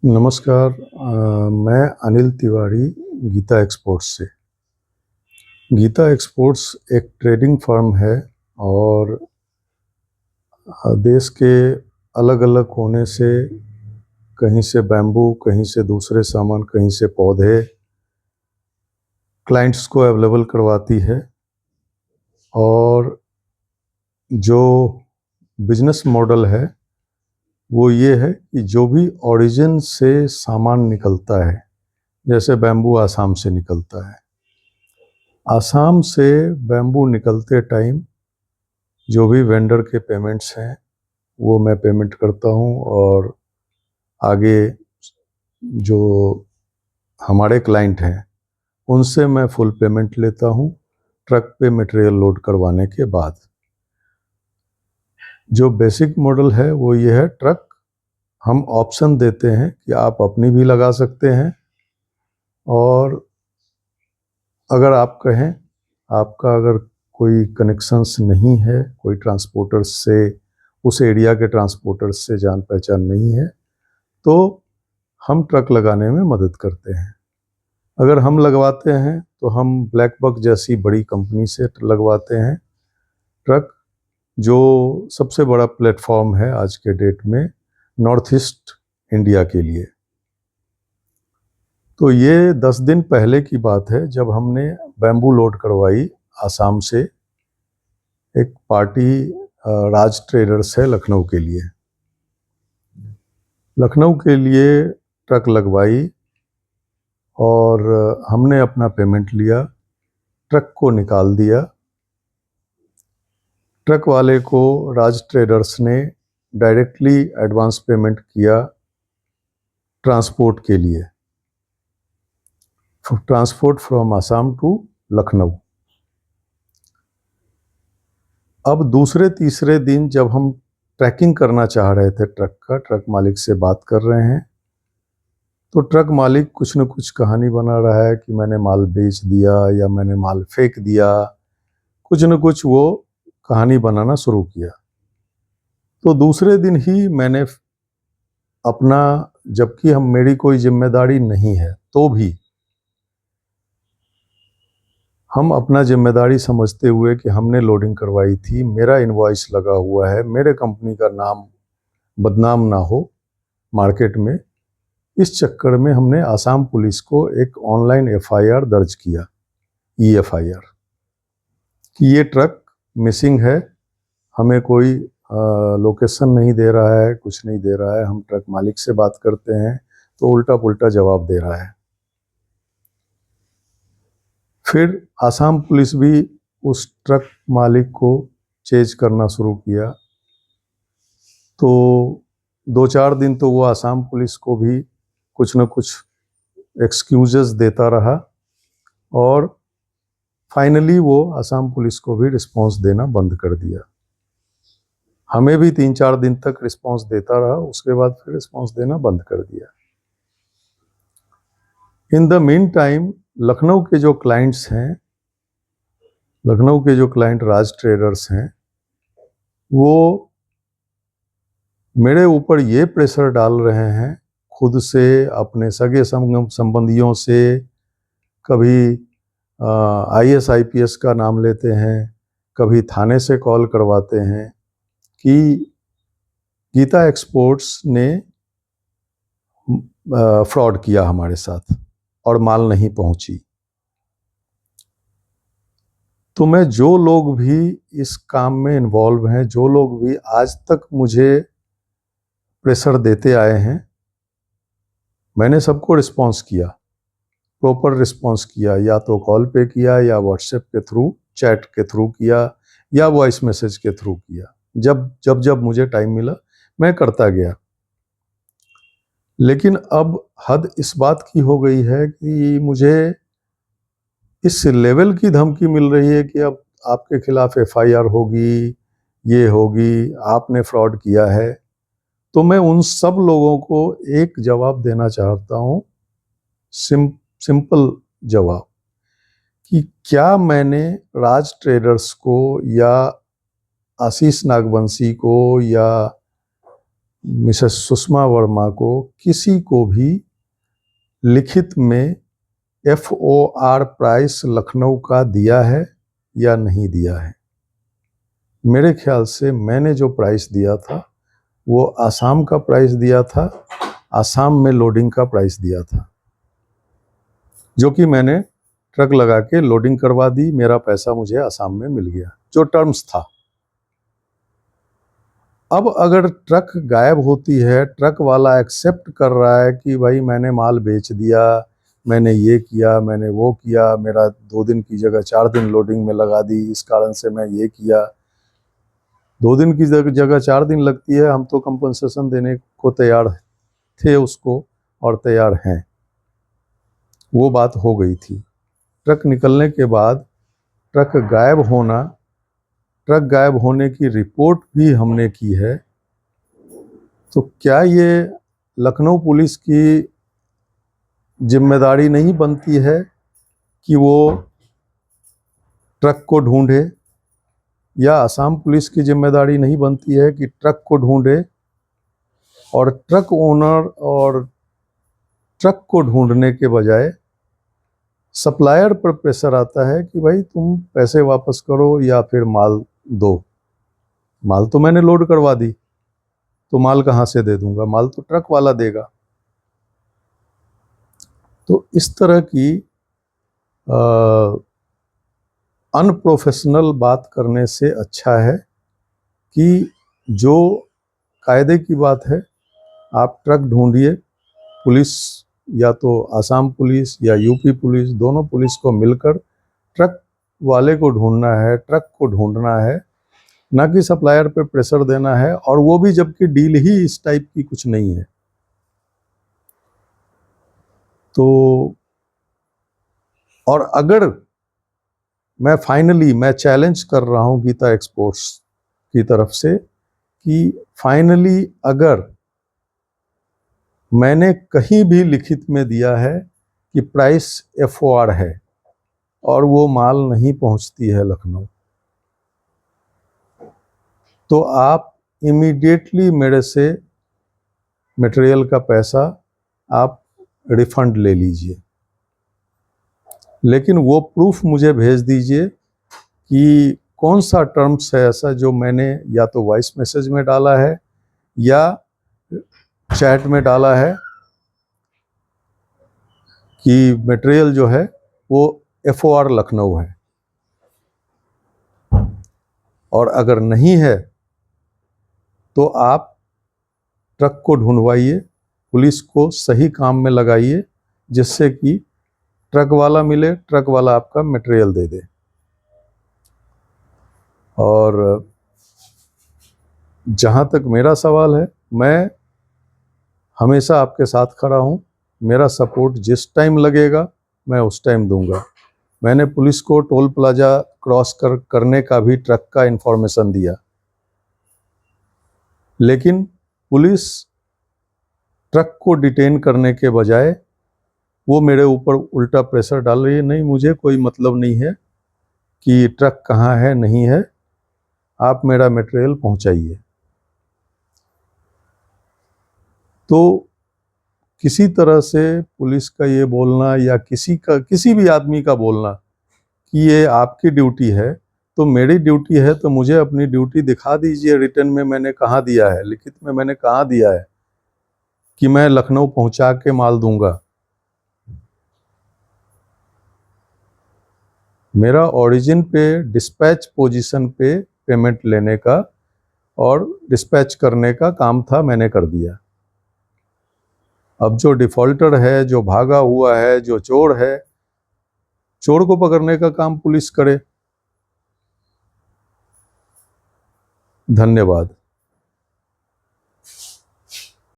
नमस्कार। मैं अनिल तिवारी गीता एक्सपोर्ट्स से। गीता एक्सपोर्ट्स एक ट्रेडिंग फर्म है और देश के अलग अलग कोने से, कहीं से बैम्बू, कहीं से दूसरे सामान, कहीं से पौधे क्लाइंट्स को अवेलेबल करवाती है। और जो बिजनेस मॉडल है वो ये है कि जो भी ओरिजिन से सामान निकलता है, जैसे बैम्बू आसाम से निकलता है, आसाम से बैम्बू निकलते टाइम जो भी वेंडर के पेमेंट्स हैं वो मैं पेमेंट करता हूँ, और आगे जो हमारे क्लाइंट हैं उनसे मैं फुल पेमेंट लेता हूँ ट्रक पे मटेरियल लोड करवाने के बाद। जो बेसिक मॉडल है वो ये है, ट्रक हम ऑप्शन देते हैं कि आप अपनी भी लगा सकते हैं, और अगर आप कहें, आपका अगर कोई कनेक्शंस नहीं है, कोई ट्रांसपोर्टर से, उस एरिया के ट्रांसपोर्टर से जान पहचान नहीं है, तो हम ट्रक लगाने में मदद करते हैं। अगर हम लगवाते हैं तो हम ब्लैक बक जैसी बड़ी कंपनी से लगवाते हैं ट्रक, जो सबसे बड़ा प्लेटफॉर्म है आज के डेट में नॉर्थ ईस्ट इंडिया के लिए। तो ये 10 दिन पहले की बात है जब हमने बैम्बू लोड करवाई आसाम से। एक पार्टी राज ट्रेडर्स है लखनऊ के लिए, लखनऊ के लिए ट्रक लगवाई, और हमने अपना पेमेंट लिया, ट्रक को निकाल दिया। ट्रक वाले को राज ट्रेडर्स ने डायरेक्टली एडवांस पेमेंट किया ट्रांसपोर्ट के लिए, transport from Assam to Lucknow. अब दूसरे तीसरे दिन जब हम ट्रैकिंग करना चाह रहे थे ट्रक का, ट्रक मालिक से बात कर रहे हैं, तो ट्रक मालिक कुछ न कुछ कहानी बना रहा है कि मैंने माल बेच दिया या मैंने माल फेंक दिया, कुछ न कुछ वो कहानी बनाना शुरू किया। तो दूसरे दिन ही मैंने अपना, जबकि मेरी कोई जिम्मेदारी नहीं है तो भी हम अपना जिम्मेदारी समझते हुए कि हमने लोडिंग करवाई थी, मेरा इनवॉइस लगा हुआ है, मेरे कंपनी का नाम बदनाम ना हो मार्केट में, इस चक्कर में हमने आसाम पुलिस को एक ऑनलाइन एफआईआर दर्ज किया, ईएफआईआर, कि ये ट्रक मिसिंग है, हमें कोई लोकेशन नहीं दे रहा है, कुछ नहीं दे रहा है। हम ट्रक मालिक से बात करते हैं तो उल्टा पुल्टा जवाब दे रहा है। फिर आसाम पुलिस भी उस ट्रक मालिक को चेज करना शुरू किया। तो 2-4 दिन तो वो आसाम पुलिस को भी कुछ न कुछ एक्सक्यूजेस देता रहा, और फाइनली वो आसाम पुलिस को भी रिस्पांस देना बंद कर दिया। हमें भी 3-4 दिन तक रिस्पांस देता रहा, उसके बाद फिर रिस्पांस देना बंद कर दिया। In the mean time Lucknow के जो क्लाइंट्स हैं, लखनऊ के जो क्लाइंट राज ट्रेडर्स हैं, वो मेरे ऊपर ये प्रेशर डाल रहे हैं खुद से, अपने सगे संबंधियों से, कभी आईएएस आईपीएस का नाम लेते हैं, कभी थाने से कॉल करवाते हैं कि गीता एक्सपोर्ट्स ने फ्रॉड किया हमारे साथ और माल नहीं पहुंची। तो मैं, जो लोग भी इस काम में इन्वॉल्व हैं, जो लोग भी आज तक मुझे प्रेशर देते आए हैं, मैंने सबको रिस्पॉन्स किया, प्रॉपर रिस्पॉन्स किया, या तो कॉल पे किया, या व्हाट्सएप के थ्रू, चैट के थ्रू किया, या वॉइस मैसेज के थ्रू किया। जब मुझे टाइम मिला मैं करता गया। लेकिन अब हद इस बात की हो गई है कि मुझे इस लेवल की धमकी मिल रही है कि अब आपके खिलाफ एफआईआर होगी, ये होगी, आपने फ्रॉड किया है। तो मैं उन सब लोगों को एक जवाब देना चाहता हूँ, सिंपल जवाब, कि क्या मैंने राज ट्रेडर्स को, या आशीष नागवंशी को, या मिसेस सुषमा वर्मा को किसी को भी लिखित में FOR प्राइस लखनऊ का दिया है या नहीं दिया है। मेरे ख्याल से मैंने जो प्राइस दिया था वो आसाम का प्राइस दिया था, आसाम में लोडिंग का प्राइस दिया था, जो कि मैंने ट्रक लगा के लोडिंग करवा दी, मेरा पैसा मुझे आसाम में मिल गया, जो टर्म्स था। अब अगर ट्रक गायब होती है, ट्रक वाला एक्सेप्ट कर रहा है कि भाई मैंने माल बेच दिया, मैंने ये किया, मैंने वो किया, मेरा 2 दिन की जगह 4 दिन लोडिंग में लगा दी, इस कारण से मैं ये किया, 2 दिन की जगह 4 दिन लगती है, हम तो कंपनसेशन देने को तैयार थे उसको और तैयार हैं, वो बात हो गई थी। ट्रक निकलने के बाद ट्रक गायब होने की रिपोर्ट भी हमने की है। तो क्या ये लखनऊ पुलिस की जिम्मेदारी नहीं बनती है कि वो ट्रक को ढूंढे, या असम पुलिस की जिम्मेदारी नहीं बनती है कि ट्रक को ढूंढे, और ट्रक ओनर और ट्रक को ढूंढने के बजाय सप्लायर पर प्रेशर आता है कि भाई तुम पैसे वापस करो या फिर माल दो। माल तो मैंने लोड करवा दी, तो माल कहाँ से दे दूंगा, माल तो ट्रक वाला देगा। तो इस तरह की अनप्रोफेशनल बात करने से अच्छा है कि जो कायदे की बात है, आप ट्रक ढूंढिए, पुलिस या तो आसाम पुलिस या यूपी पुलिस, दोनों पुलिस को मिलकर ट्रक वाले को ढूंढना है, ट्रक को ढूंढना है, ना कि सप्लायर पे प्रेशर देना है, और वो भी जबकि डील ही इस टाइप की कुछ नहीं है। तो और अगर मैं चैलेंज कर रहा हूं गीता एक्सपोर्ट्स की तरफ से कि फाइनली अगर मैंने कहीं भी लिखित में दिया है कि प्राइस FOR है और वो माल नहीं पहुंचती है लखनऊ, तो आप इमीडिएटली मेरे से मटेरियल का पैसा आप रिफंड ले लीजिए, लेकिन वो प्रूफ मुझे भेज दीजिए कि कौन सा टर्म्स है ऐसा जो मैंने या तो वॉइस मैसेज में डाला है या चैट में डाला है कि मटेरियल जो है वो FOR लखनऊ है। और अगर नहीं है तो आप ट्रक को ढूंढवाइए, पुलिस को सही काम में लगाइए, जिससे कि ट्रक वाला मिले, ट्रक वाला आपका मटेरियल दे दे। और जहाँ तक मेरा सवाल है, मैं हमेशा आपके साथ खड़ा हूँ, मेरा सपोर्ट जिस टाइम लगेगा मैं उस टाइम दूंगा। मैंने पुलिस को टोल प्लाजा क्रॉस करने का भी ट्रक का इंफॉर्मेशन दिया, लेकिन पुलिस ट्रक को डिटेन करने के बजाय वो मेरे ऊपर उल्टा प्रेशर डाल रही है। नहीं, मुझे कोई मतलब नहीं है कि ट्रक कहाँ है नहीं है, आप मेरा मटेरियल पहुंचाइए। तो किसी तरह से पुलिस का ये बोलना या किसी भी आदमी का बोलना कि ये आपकी ड्यूटी है, तो मेरी ड्यूटी है तो मुझे अपनी ड्यूटी दिखा दीजिए, रिटर्न में मैंने कहाँ दिया है, लिखित में मैंने कहाँ दिया है कि मैं लखनऊ पहुंचा के माल दूंगा। मेरा ओरिजिन पे डिस्पैच पोजीशन पे पेमेंट लेने का और डिस्पैच करने का काम था, मैंने कर दिया। अब जो डिफॉल्टर है, जो भागा हुआ है, जो चोर है, चोर को पकड़ने का काम पुलिस करे। धन्यवाद।